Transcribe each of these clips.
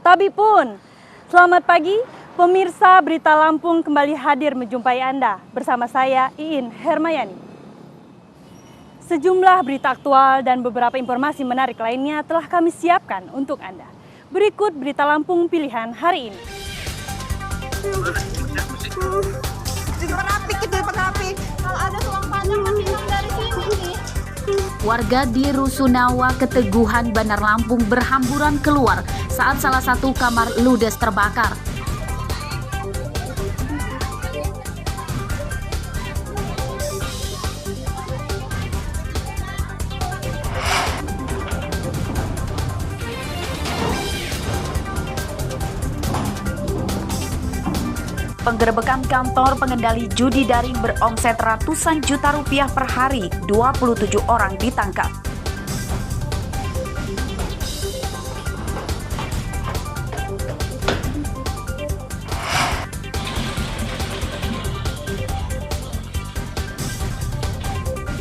Tapi pun, selamat pagi, pemirsa Berita Lampung kembali hadir menjumpai Anda bersama saya Iin Hermayani. Sejumlah berita aktual dan beberapa informasi menarik lainnya telah kami siapkan untuk Anda. Berikut Berita Lampung pilihan hari ini. Kalau ada tulang panjang masih hilang dari sini nih. Warga di Rusunawa, Keteguhan, Bandar Lampung berhamburan keluar saat salah satu kamar ludes terbakar. Penggerebekan kantor pengendali judi daring beromset ratusan juta rupiah per hari, 27 orang ditangkap.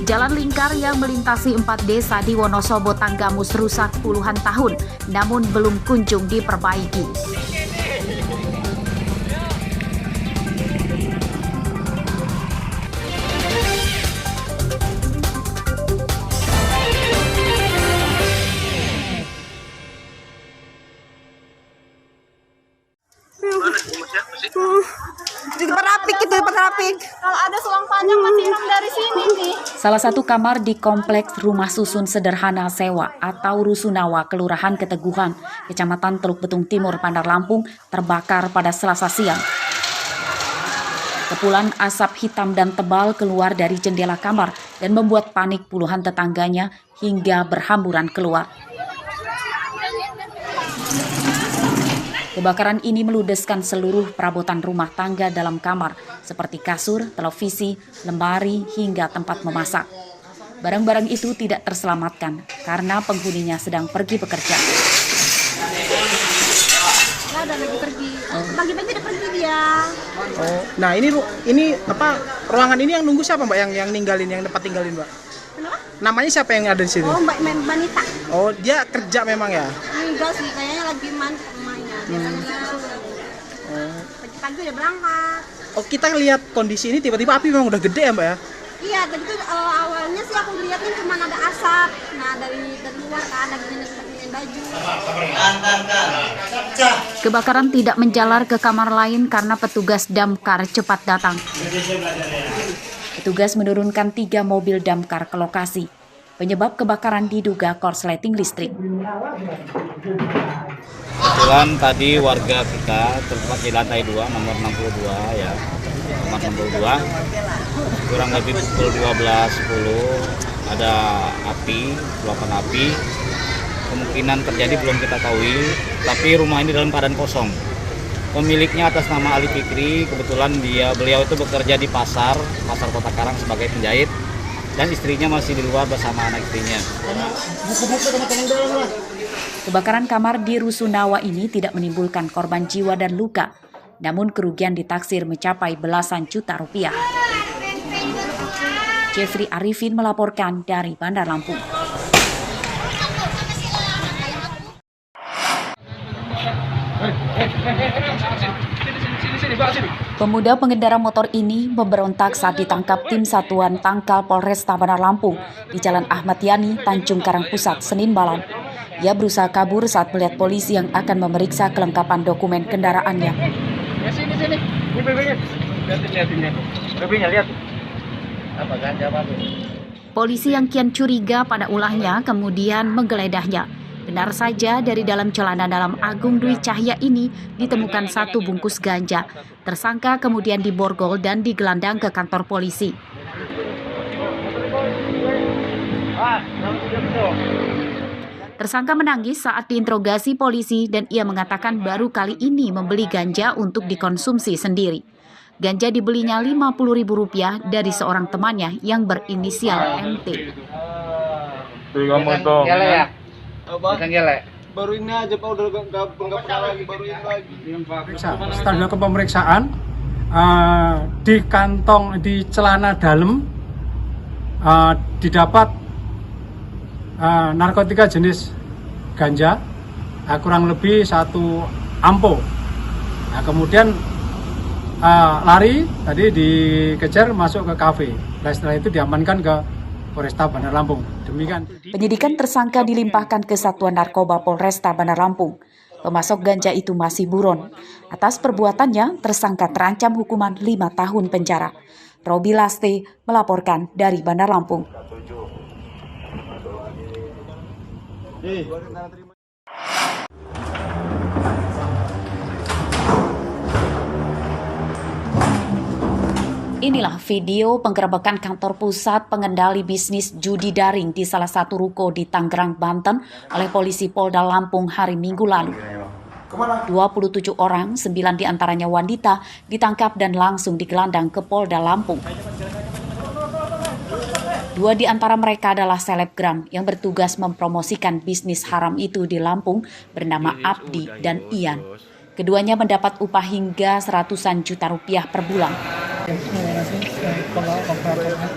Jalan lingkar yang melintasi 4 desa di Wonosobo, Tanggamus rusak puluhan tahun, namun belum kunjung diperbaiki. Diperapik. Kalau ada tulang panjang masih hilang dari sini nih. Salah satu kamar di kompleks rumah susun sederhana sewa atau Rusunawa, Kelurahan Keteguhan, Kecamatan Teluk Betung Timur, Bandar Lampung, terbakar pada Selasa siang. Kepulan asap hitam dan tebal keluar dari jendela kamar dan membuat panik puluhan tetangganya hingga berhamburan keluar. Kebakaran ini meludeskan seluruh perabotan rumah tangga dalam kamar, seperti kasur, televisi, lemari, hingga tempat memasak. Barang-barang itu tidak terselamatkan karena penghuninya sedang pergi bekerja. Ya udah lagi pergi. Pagi-pagi udah pergi dia. Oh, nah ini apa ruangan ini yang nunggu siapa Mbak yang ninggalin, yang tempat tinggalin Mbak? Kenapa? Namanya siapa yang ada di sini? Oh, Mbak Manita. Oh, dia kerja memang ya? Enggak sih, kayaknya lagi main mainnya. Pagi-pagi udah berangkat. Oh, kita lihat kondisi ini tiba-tiba api memang udah gede ya Mbak ya? Iya, tadi tuh awalnya sih aku lihatnya cuma ada asap. Nah, dari luar kan lagi nyenyak baju. Kebakaran tidak menjalar ke kamar lain karena petugas damkar cepat datang. Petugas menurunkan 3 mobil damkar ke lokasi. Penyebab kebakaran diduga korsleting listrik. Kebetulan tadi warga kita terlepas di lantai 2 nomor 62 ya, nomor 62, kurang lebih pukul 12.10 ada api, luapan api. Kemungkinan terjadi belum kita ketahui, tapi rumah ini dalam keadaan kosong. Pemiliknya atas nama Ali Fikri, kebetulan beliau itu bekerja di pasar Kota Karang sebagai penjahit, dan istrinya masih di luar bersama anak istrinya. Kebakaran kamar di Rusunawa ini tidak menimbulkan korban jiwa dan luka, namun kerugian ditaksir mencapai belasan juta rupiah. Jeffrey Arifin melaporkan dari Bandar Lampung. Pemuda pengendara motor ini memberontak saat ditangkap tim Satuan Tangkal Polresta Bandar Lampung di Jalan Ahmad Yani, Tanjung Karang Pusat, Senin malam. Ia berusaha kabur saat melihat polisi yang akan memeriksa kelengkapan dokumen kendaraannya. Sini. Lihat. Polisi yang kian curiga pada ulahnya kemudian menggeledahnya. Benar saja, dari dalam celana dalam Agung Dwi Cahya ini ditemukan 1 bungkus ganja. Tersangka kemudian diborgol dan digelandang ke kantor polisi. Tersangka menangis saat diinterogasi polisi dan ia mengatakan baru kali ini membeli ganja untuk dikonsumsi sendiri. Ganja dibelinya Rp50.000 dari seorang temannya yang berinisial MT. Baru ini aja Pak, udah nggak pernah lagi, baru ini lagi. Setelah dilakukan pemeriksaan di kantong, di celana dalam didapat narkotika jenis ganja kurang lebih 1 ampo. Nah, kemudian lari tadi dikejar masuk ke kafe. Nah, setelah itu diamankan ke Polresta Bandar Lampung. Demikian. Penyidikan tersangka dilimpahkan ke Satuan Narkoba Polresta Bandar Lampung. Pemasok ganja itu masih buron. Atas perbuatannya, tersangka terancam hukuman 5 tahun penjara. Robi Laste melaporkan dari Bandar Lampung. Inilah video penggerebekan kantor pusat pengendali bisnis judi daring di salah satu ruko di Tangerang, Banten oleh polisi Polda Lampung hari Minggu lalu. 27 orang, 9 diantaranya wanita, ditangkap dan langsung digelandang ke Polda Lampung. 2 di antara mereka adalah selebgram yang bertugas mempromosikan bisnis haram itu di Lampung bernama Abdi dan Ian. Keduanya mendapat upah hingga ratusan juta rupiah per bulan.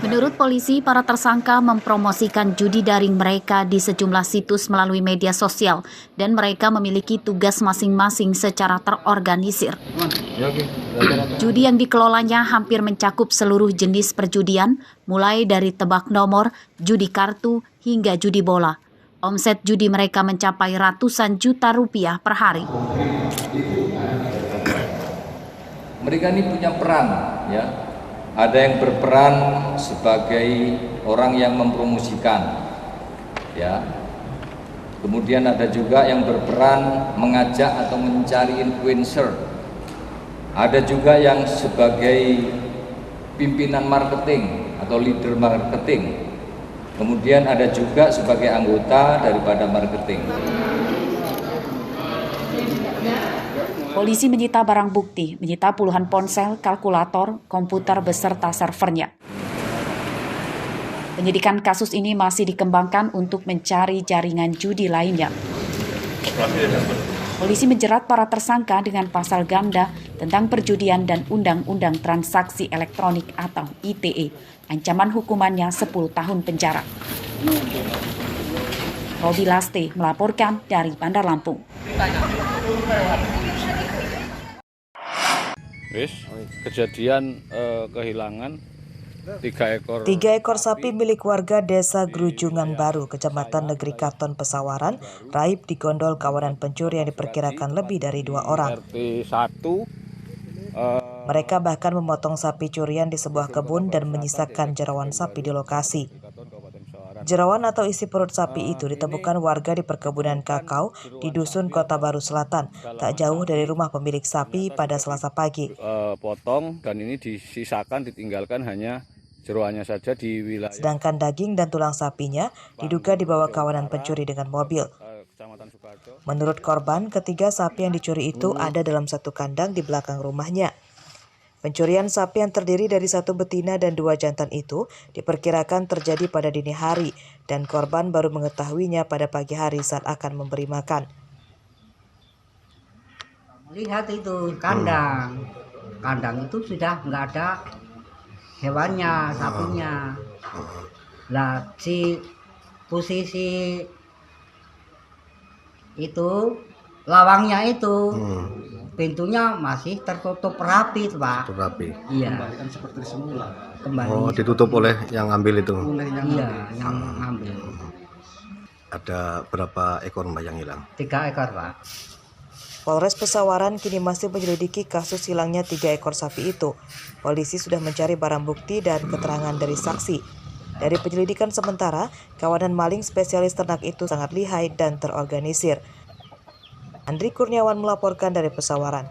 Menurut polisi, para tersangka mempromosikan judi daring mereka di sejumlah situs melalui media sosial dan mereka memiliki tugas masing-masing secara terorganisir. Judi yang dikelolanya hampir mencakup seluruh jenis perjudian, mulai dari tebak nomor, judi kartu, hingga judi bola. Omset judi mereka mencapai ratusan juta rupiah per hari. Mereka ini punya peran, ya. Ada yang berperan sebagai orang yang mempromosikan, ya. Kemudian ada juga yang berperan mengajak atau mencari influencer. Ada juga yang sebagai pimpinan marketing atau leader marketing. Kemudian ada juga sebagai anggota daripada marketing. Polisi menyita barang bukti, menyita puluhan ponsel, kalkulator, komputer beserta servernya. Penyidikan kasus ini masih dikembangkan untuk mencari jaringan judi lainnya. Polisi menjerat para tersangka dengan pasal ganda tentang perjudian dan Undang-Undang Transaksi Elektronik atau ITE. Ancaman hukumannya 10 tahun penjara. Robi Laste melaporkan dari Bandar Lampung. Kejadian kehilangan 3 ekor sapi milik warga Desa Grujungan Baru, Kecamatan Negeri Karton, Pesawaran, raib di gondol kawanan pencuri yang diperkirakan lebih dari 2 orang. Mereka bahkan memotong sapi curian di sebuah kebun dan menyisakan jerawan sapi di lokasi. Jerawan atau isi perut sapi itu ditemukan warga di perkebunan kakao di Dusun Kota Baru Selatan, tak jauh dari rumah pemilik sapi pada Selasa pagi. Potong dan ini disisakan, ditinggalkan hanya jeroannya saja di wilayah. Sedangkan daging dan tulang sapinya diduga dibawa kawanan pencuri dengan mobil. Menurut korban, ketiga sapi yang dicuri itu ada dalam satu kandang di belakang rumahnya. Pencurian sapi yang terdiri dari 1 betina dan 2 jantan itu diperkirakan terjadi pada dini hari dan korban baru mengetahuinya pada pagi hari saat akan memberi makan. Lihat itu kandang itu sudah nggak ada hewannya, sapinya. Lah si posisi itu lawangnya itu pintunya masih tertutup rapi, Pak. Tertutup rapi. Iya. Kembalikan seperti semula. Kembali. Oh, ditutup oleh yang ngambil itu. Iya, yang ngambil. Ada berapa ekor Mbak yang hilang? 3 ekor, Pak. Polres Pesawaran kini masih menyelidiki kasus hilangnya 3 ekor sapi itu. Polisi sudah mencari barang bukti dan keterangan dari saksi. Dari penyelidikan sementara, kawanan maling spesialis ternak itu sangat lihai dan terorganisir. Andri Kurniawan melaporkan dari Pesawaran.